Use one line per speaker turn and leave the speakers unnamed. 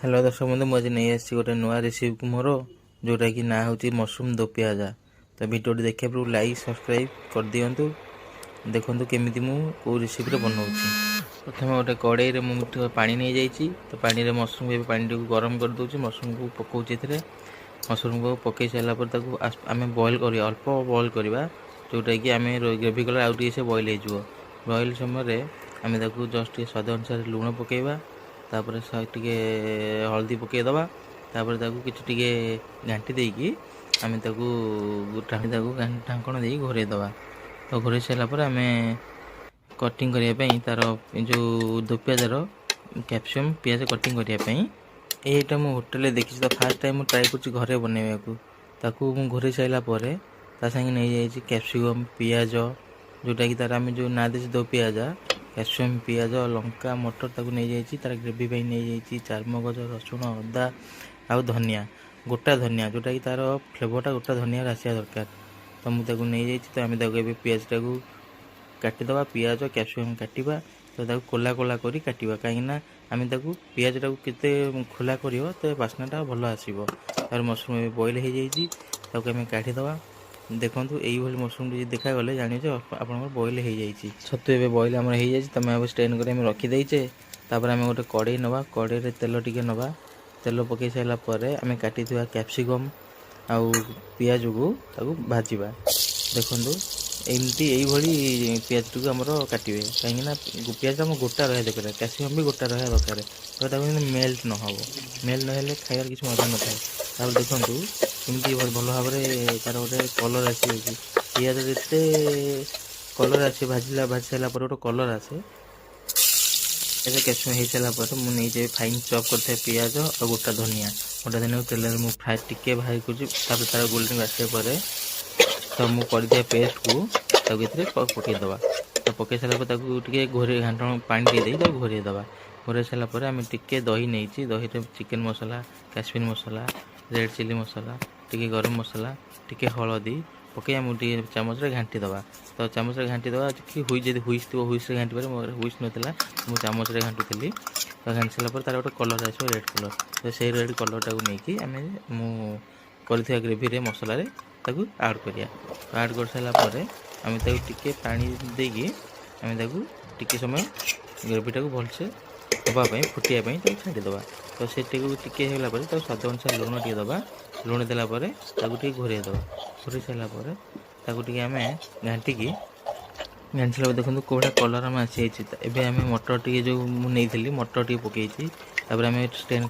Hello दर्शक बंधु मुझे नहीं आसी गोटे नुआ रेसिपी मोर जोटा कि ना हूँ मशरूम दो पियाजा। तो भिडियो देखा पूरा लाइक सब्सक्राइब कर दिंतु। देखो केमी मो रेसिपी बनाऊँ। प्रथम गोटे कड़े मुझे पा नहीं जाइए। तो पानी में मशरूम ए पानी गरम कर दूसरी मशरूम को पकाऊँ। मशरूम को पकई सारापर आम बॉयल कर अल्प बॉयल करवा जोटा कि आम ग्रेवी कलर आउ टे से बॉयल हो बॉयल समय आम जस्ट स्वाद अनुसार लुण पकेवा तापर टे हल्दी पकईदबा तापर कि घाटी देकी आम ढांकण दे घोरईदबा। तो घोर सारापर आम कटिंग करने तार जो दो पियाजार कैप्सिकम पियाज कटिंग करने यहीटा मु होटेल देखी। तो फास्ट टाइम ट्राए कर घरे बनवाक घोर सारापर संगे नहीं जाइए कैप्सिकम पियाज जोटा कि तार आम जो ना दे दो पियाजा कैप्सिकम पियाज लंका मटर ताकू नहीं जाइए तार ग्रेवी नहीं जाइए चारमगज रसुण अदा आउ धनिया गोटा धनिया जोटा कि तार फ्लेवरटा गोटा धनिया आसा दरकार। तो मुझे नहीं जाइए। तो आम पियाज टाक काटिदबा पियाज कैप्सिकम काटिबा तो कोला कोला कर काटिबा कहीं आम पियाज टाक केते खोला कर तो बास्नाटा भल आसो। तार मशरूम बॉयल हो जाइए आम काटिदबा। देखो यही मशरूम देखागले जाने आप बॉयल हो जाइए। छतु ए बॉयल आम हो जाए तुम अब स्टेन कर रखीदेचे। तापर आम गोटे कड़े नवा कड़े तेल टिके नवा तेल पकई सारापर आम काटी कैप्सिकम आउ पियाज को भाजवा। देखु एमती यही पियाज टी आम काटे कहीं पियाज आम गोटा रहा दरकार कैप्सिकम भी गोटा रहा दरकार तो मेल्ट न हो मेल्ट ना खायार किसी मजा न था। देखु कमी भल भाव तार गोटे कलर आसी पियाज जिते कलर आसे भाजी सारापर गोटे कलर आसे कैप्सिकम हो सारापर मुझे फाइन चॉप कर पियाज और गोटा धनिया तेल में फ्राए टिके भाई कर तार गोल्डन आसापर तो मुझे पेस्ट को पकईदबा। तो पकई सारापर घोरे घाटण पानी दे घोरईदबा। घोर सारापर आम टे दही नहीं दही चिकेन मसला काश्मीर मसला रेड चिली मसला टे गरम मसला टे हलदी पकई आम चामच घाटीदबा। तो चामच घाटीदबा कि हुईस हुईस घाटी हुईस नाला मुझे चामच घाटुली। तो घाटी सारापर तार गोटे कलर आस रेड कलर तो से रेड कलर टाक नहीं आम कर ग्रेवी मसलार आड करिया। आड कर सारापर आम टे पानी देकी आम टे समय ग्रेवी टाक भलसे हाँपाई फुटाई छाड़ीदबा। तो से टे स्वाद अनुसार लुण टे दबा लुण देलापर टे घोरईदबा। घोर सारापर आम घाटिकी घाटी सारा देखो कौड़ा कलर आम आसी एवं आम मटर टे जो मुझे मटर टे पकई आम स्टेन